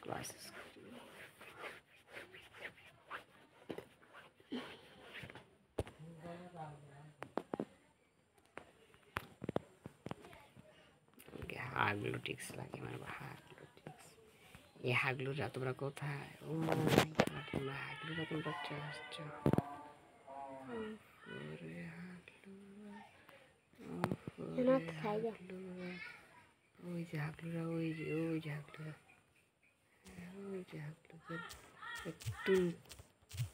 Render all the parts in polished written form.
Classes. হাগলুটিক্স লাগে আমার হাগলুটিক্স। এই হাগলুরা তোমরা কোথায়? ও মাই গড, তোমরা হাগলুরা তোমরা আসছো। ওরে হাগলুরা, ওই যে হাগলুরা, ওই যে হাগলুরা, ওই যে হাগলুরা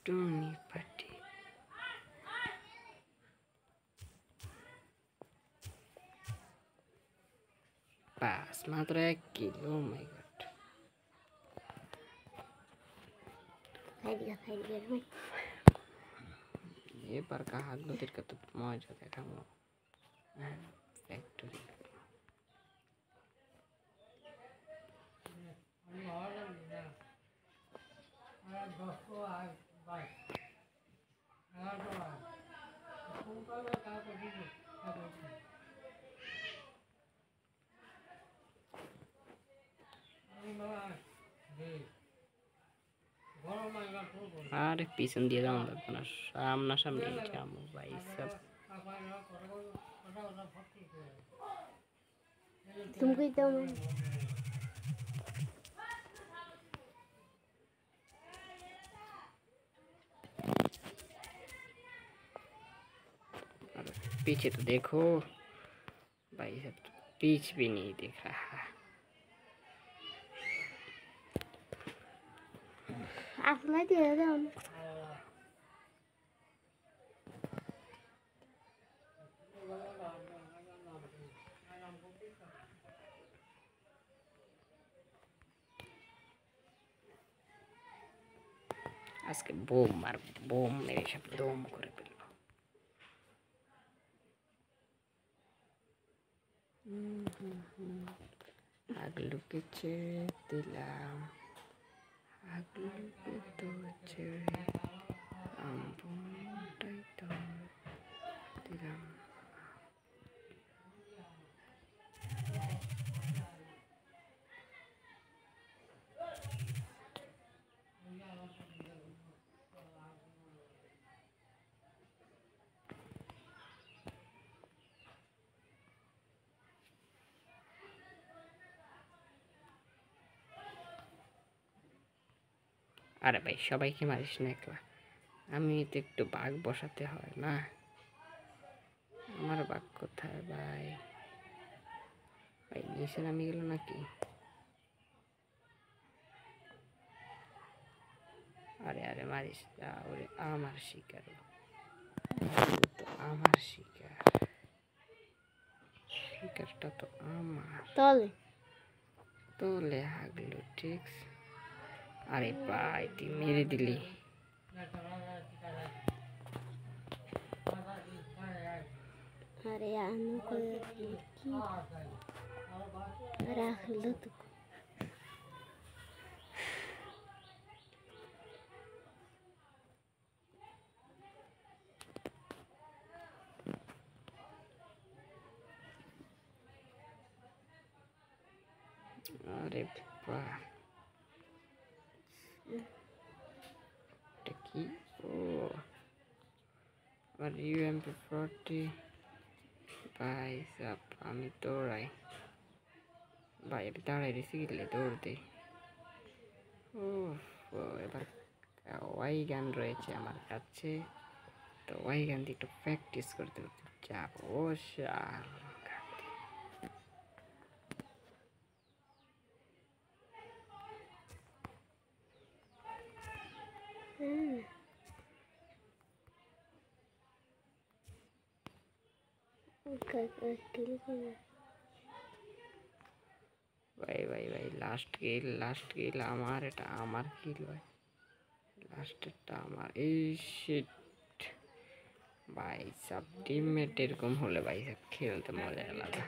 টুনি পাটি। বাস মাত্র 1 কিলো। ও মাই গড, এবার হাগলুদেরকে তো মজা দেখাবো। ফ্যাক্টরি আরে পিছন দিয়ে যাওয়া লাগবে না, সামনাসামনি যাবো ভাই সব। तुमको तो पीछे तो देखो भाई, सब पीछ भी नहीं दिख रहा। আসলে দিয়ে দাও। আজকে বোম আর বোম মেরে সব দম করে ফেলবো। আগলুকে ছেড়ে দিলাম, আগলুকে তো ছেড়ে আমটাই তো দিলাম। আরে ভাই সবাইকে মারিস না একলা, আমি তো একটু বাঘ বসাতে হয় না। আমার বাঘ কোথায় ভাই? ভাই নিচে নামে গেল নাকি? আরে আরে মারিস না, ওরে আমার শিকার, তো আমার শিকার, শিকারটা তো আমার। তোলে হাগলুটিক্স। আরে ভাই তুই মেরে দিলি। अरे आनू को रख लो तो আরে বাহ, এটা কি? ও আর UMP40 ভাই সাব, আমি দৌড়াই ভাই, আমি দাঁড়াই রেসি গেলে দৌড় দিই। ও এবার ওয়াই গান রয়েছে আমার কাছে, তো ওয়াই গান দিয়ে একটু প্র্যাকটিস করতে যাবো। ও শাল ভাই ভাই ভাই, লাস্ট কিল আমার, এটা আমার কিল ভাই, লাস্টেরটা আমার। এই শিট ভাই সব, টিমমেট এরকম হলে ভাই সব খেলতে মজা আলাদা।